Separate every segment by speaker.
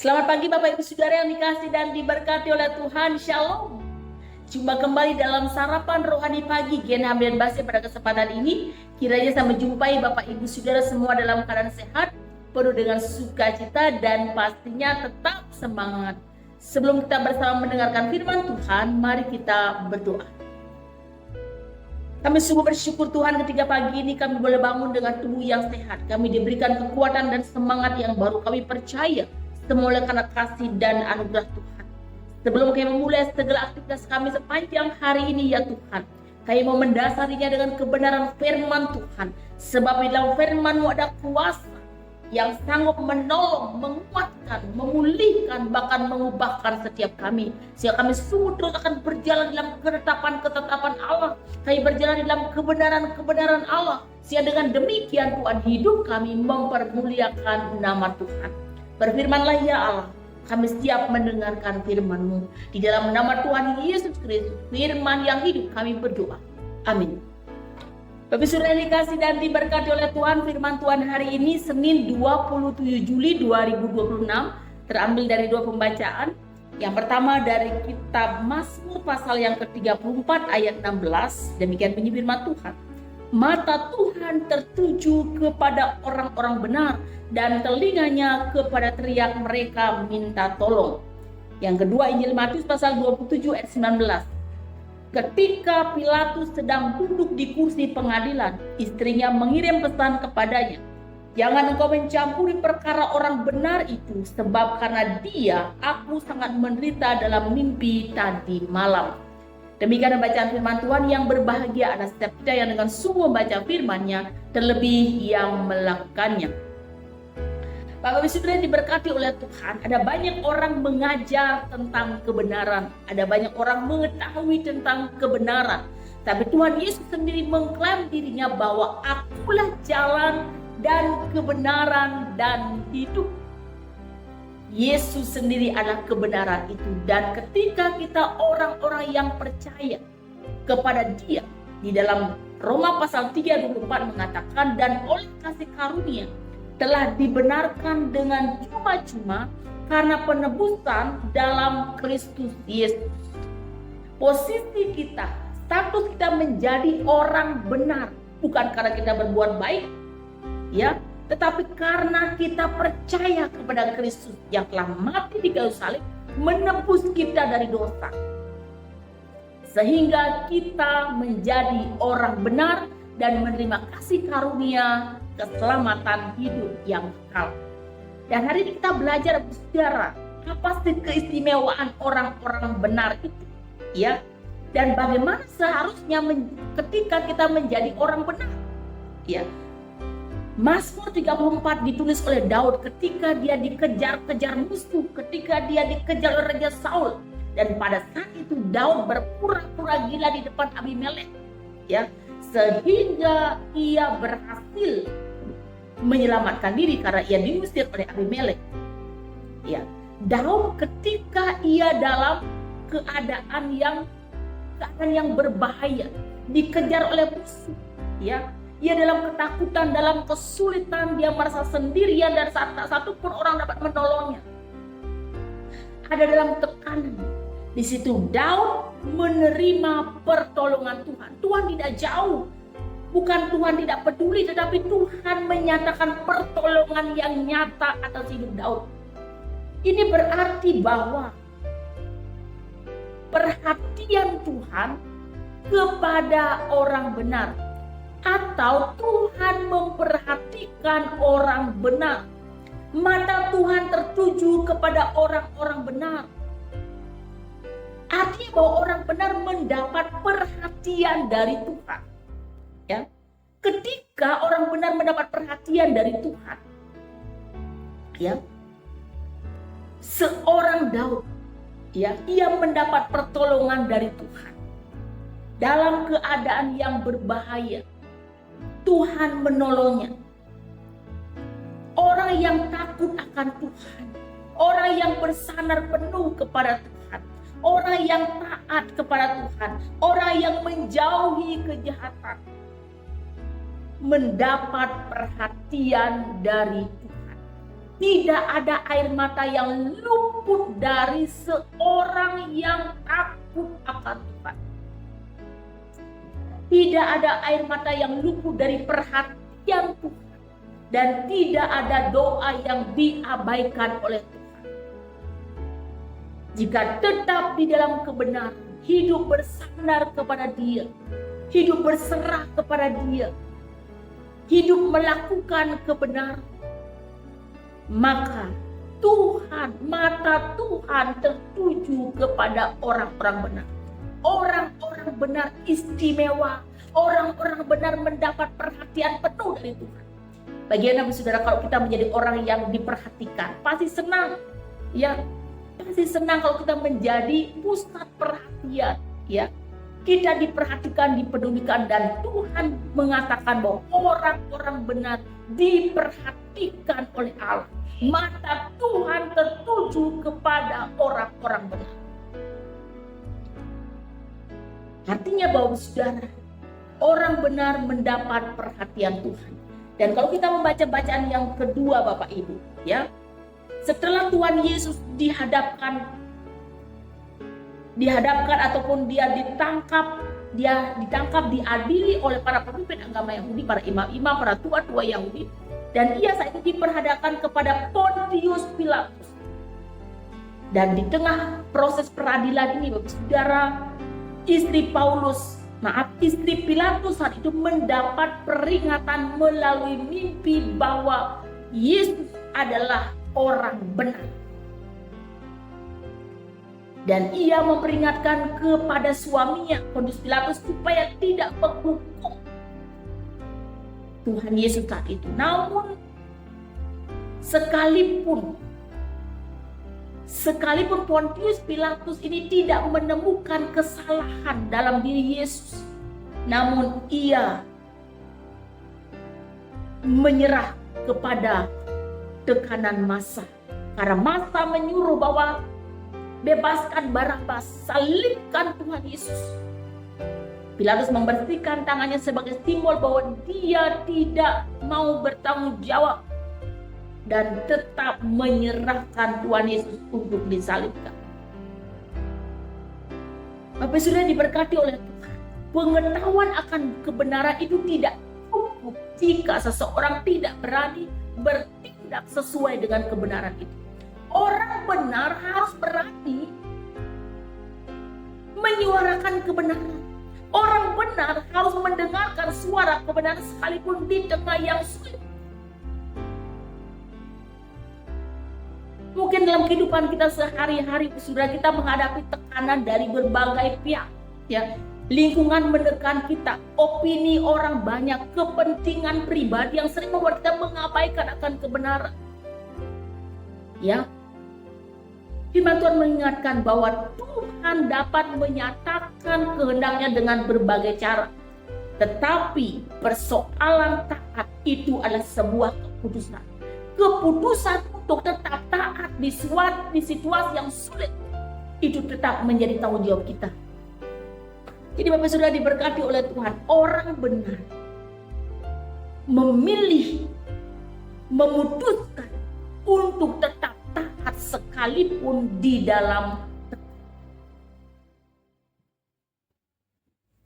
Speaker 1: Selamat pagi Bapak Ibu Saudara yang dikasihi dan diberkati oleh Tuhan. Shalom. Jumpa kembali dalam sarapan rohani pagi Gen Hamdan Basih pada kesempatan ini. Kiranya saya menjumpai Bapak Ibu Saudara semua dalam keadaan sehat, penuh dengan sukacita dan pastinya tetap semangat. Sebelum kita bersama mendengarkan firman Tuhan, mari kita berdoa. Kami sungguh bersyukur Tuhan ketika pagi ini kami boleh bangun dengan tubuh yang sehat. Kami diberikan kekuatan dan semangat yang baru. Kami percaya semua oleh karena kasih dan anugerah Tuhan. Sebelum kami memulai segala aktivitas kami sepanjang hari ini ya Tuhan, kami mau mendasarinya dengan kebenaran firman Tuhan. Sebab di dalam firman-Mu ada kuasa yang sanggup menolong, menguatkan, memulihkan, bahkan mengubahkan setiap kami. Sehingga kami sungguh terus akan berjalan dalam ketetapan Allah. Kami berjalan dalam kebenaran Allah. Sehingga dengan demikian Tuhan, hidup kami mempermuliakan nama Tuhan. Berfirmanlah ya Allah, kami siap mendengarkan firman-Mu. Di dalam nama Tuhan Yesus Kristus, firman yang hidup, kami berdoa. Amin. Bapak Saudara yang dikasihi dan diberkati oleh Tuhan, firman Tuhan hari ini Senin 27 Juli 2026 terambil dari dua pembacaan. Yang pertama dari kitab Mazmur pasal yang ke-34 ayat 16. Demikian bunyi firman Tuhan. Mata Tuhan tertuju kepada orang-orang benar dan telinganya kepada teriak mereka minta tolong. Yang kedua Injil Matius pasal 27 ayat 19. Ketika Pilatus sedang duduk di kursi pengadilan, istrinya mengirim pesan kepadanya, "Jangan engkau mencampuri perkara orang benar itu, sebab karena dia aku sangat menderita dalam mimpi tadi malam." Demikian bacaan firman Tuhan. Yang berbahagia adalah setiap kita yang dengan sungguh membaca firman-Nya, terlebih yang melakukannya. Bapak Ibu Saudara yang diberkati oleh Tuhan, ada banyak orang mengajar tentang kebenaran, ada banyak orang mengetahui tentang kebenaran. Tapi Tuhan Yesus sendiri mengklaim dirinya bahwa akulah jalan dan kebenaran dan hidup. Yesus sendiri adalah kebenaran itu. Dan ketika kita orang-orang yang percaya kepada Dia, di dalam Roma pasal 3:24 mengatakan, dan oleh kasih karunia telah dibenarkan dengan cuma-cuma karena penebusan dalam Kristus Yesus. Posisi kita, status kita menjadi orang benar bukan karena kita berbuat baik, ya, tetapi karena kita percaya kepada Kristus yang telah mati di kayu salib menebus kita dari dosa. Sehingga kita menjadi orang benar dan menerima kasih karunia keselamatan hidup yang kekal. Dan hari ini kita belajar bersejarah apa sih keistimewaan orang-orang benar itu, ya, dan bagaimana seharusnya ketika kita menjadi orang benar, ya. Mazmur 34 ditulis oleh Daud ketika dia dikejar-kejar musuh, ketika dia dikejar oleh Raja Saul, dan pada saat itu Daud berpura-pura gila di depan Abimelek, ya, sehingga ia berhasil menyelamatkan diri karena ia diusir oleh Abimelek. Ya, Daud ketika ia dalam keadaan yang berbahaya, dikejar oleh musuh, ya, ia dalam ketakutan, dalam kesulitan, dia merasa sendirian dan tak satu pun orang dapat menolongnya. Ada dalam tekanan. Di situ Daud menerima pertolongan Tuhan. Tuhan tidak jauh. Bukan Tuhan tidak peduli, tetapi Tuhan menyatakan pertolongan yang nyata atas hidup Daud. Ini berarti bahwa perhatian Tuhan kepada orang benar, atau Tuhan memperhatikan orang benar. Mata Tuhan tertuju kepada orang-orang benar. Artinya bahwa orang benar mendapat perhatian dari Tuhan. Ya, ketika orang benar mendapat perhatian dari Tuhan, ya, seorang Daud, ya, ia mendapat pertolongan dari Tuhan dalam keadaan yang berbahaya. Tuhan menolongnya. Orang yang takut akan Tuhan, orang yang bersandar penuh kepada Tuhan, orang yang taat kepada Tuhan, orang yang menjauhi kejahatan, mendapat perhatian dari Tuhan. Tidak ada air mata yang luput dari seorang yang takut akan Tuhan. Tidak ada air mata yang luput dari perhatian Tuhan. Dan tidak ada doa yang diabaikan oleh Tuhan. Jika tetap di dalam kebenaran, hidup bersandar kepada Dia, hidup berserah kepada Dia, hidup melakukan kebenaran, maka mata Tuhan tertuju kepada orang-orang benar. Orang-orang benar istimewa, orang-orang benar mendapat perhatian penuh dari Tuhan. Bagian saudara, kalau kita menjadi orang yang diperhatikan, pasti senang, ya, pasti senang kalau kita menjadi pusat perhatian, ya. Kita diperhatikan, dipedulikan, dan Tuhan mengatakan bahwa orang-orang benar diperhatikan oleh Allah. Mata Tuhan tertuju kepada orang-orang benar. Artinya bahwa saudara, orang benar mendapat perhatian Tuhan. Dan kalau kita membaca bacaan yang kedua Bapak Ibu, ya, setelah Tuhan Yesus dihadapkan ataupun dia ditangkap, diadili oleh para pemimpin agama Yahudi, para imam-imam, para tua-tua Yahudi, dan ia saat itu diperhadapkan kepada Pontius Pilatus. Dan di tengah proses peradilan ini, Bapak Saudara, istri Pilatus saat itu mendapat peringatan melalui mimpi bahwa Yesus adalah orang benar. Dan ia memperingatkan kepada suaminya, Pontius Pilatus, supaya tidak menghukum Tuhan Yesus saat itu. Namun sekalipun Pontius Pilatus ini tidak menemukan kesalahan dalam diri Yesus, namun ia menyerah kepada tekanan massa. Karena massa menyuruh bahwa bebaskan Barabas, salibkan Tuhan Yesus. Pilatus membersihkan tangannya sebagai simbol bahwa dia tidak mau bertanggung jawab dan tetap menyerahkan Tuhan Yesus untuk disalibkan. Bapak sudah diberkati oleh Tuhan. Pengetahuan akan kebenaran itu tidak cukup jika seseorang tidak berani bertindak sesuai dengan kebenaran itu. Orang benar harus berani menyuarakan kebenaran. Orang benar harus mendengarkan suara kebenaran sekalipun di tengah yang sulit. Mungkin dalam kehidupan kita sehari-hari, saudara, kita menghadapi tekanan dari berbagai pihak, ya. Lingkungan menekan kita, opini orang banyak, kepentingan pribadi yang sering membuat kita mengabaikan akan kebenaran. Ya. Firman Tuhan mengingatkan bahwa Tuhan dapat menyatakan kehendaknya dengan berbagai cara. Tetapi persoalan taat itu adalah sebuah keputusan. Keputusan untuk tetap taat di situasi yang sulit itu tetap menjadi tanggung jawab kita. Jadi Bapak Saudara diberkati oleh Tuhan, orang benar memilih, memutuskan untuk tetap taat sekalipun di dalam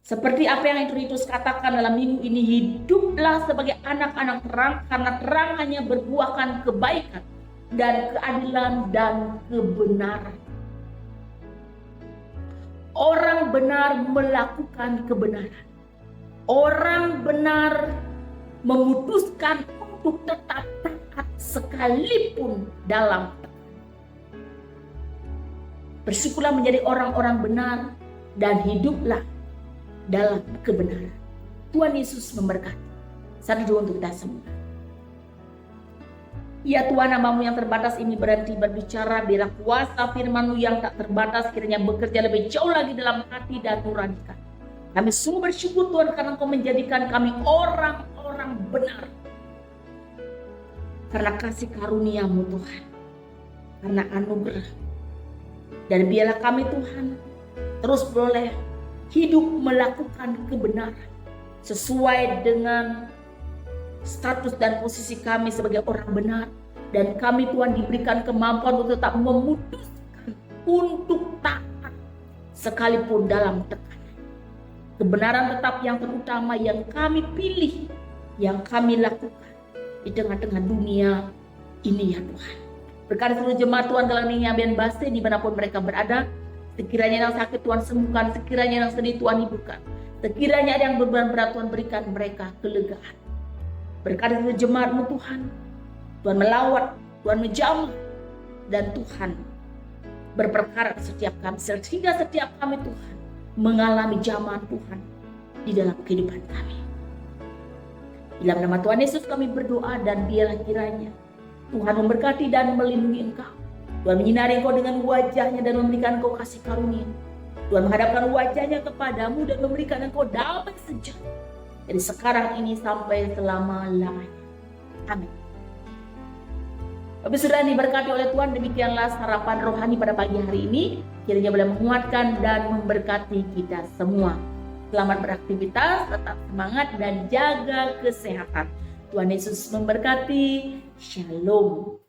Speaker 1: seperti apa yang Ignatius katakan dalam minggu ini, hiduplah sebagai anak-anak terang, karena terang hanya berbuahkan kebaikan dan keadilan dan kebenaran. Orang benar melakukan kebenaran. Orang benar memutuskan untuk tetap taat sekalipun dalam tekanan. Bersyukurlah menjadi orang-orang benar dan hiduplah dalam kebenaran. Tuhan Yesus memberkati. Satu doa untuk kita semua. Ya Tuhan, nama-Mu yang terbatas ini berhenti berbicara, biarlah kuasa firman-Mu yang tak terbatas kiranya bekerja lebih jauh lagi dalam hati dan nurani kami. Kami sungguh bersyukur Tuhan karena Engkau menjadikan kami orang-orang benar. Karena kasih karunia-Mu Tuhan, karena anugerah. Dan biarlah kami Tuhan terus boleh hidup melakukan kebenaran sesuai dengan status dan posisi kami sebagai orang benar, Dan kami Tuhan diberikan kemampuan untuk tetap memutuskan untuk taat sekalipun dalam tekanan. Kebenaran tetap yang terutama yang kami pilih, yang kami lakukan di tengah-tengah dunia ini ya Tuhan. Berkati seluruh jemaat Tuhan dalam Ningyabian Base dimanapun mereka berada. Sekiranya yang sakit Tuhan sembuhkan, sekiranya yang sedih Tuhan hiburkan. Sekiranya ada yang beban berat Tuhan berikan mereka kelegaan. Berkati seluruh jemaat-Mu Tuhan. Tuhan melawat, Tuhan menjamah, dan Tuhan berperkara setiap kami, sehingga setiap kami Tuhan mengalami jamahan Tuhan di dalam kehidupan kami. Dalam nama Tuhan Yesus kami berdoa, dan biarlah kiranya Tuhan memberkati dan melindungi engkau. Tuhan menyinari engkau dengan wajahnya dan memberikan engkau kasih karunia. Tuhan menghadapkan wajahnya kepadamu dan memberikan engkau damai sejahtera dari sekarang ini sampai selama-lamanya. Amin. Bapak sudah diberkati oleh Tuhan, demikianlah sarapan rohani pada pagi hari ini. Kiranya boleh menguatkan dan memberkati kita semua. Selamat beraktivitas, tetap semangat dan jaga kesehatan. Tuhan Yesus memberkati. Shalom.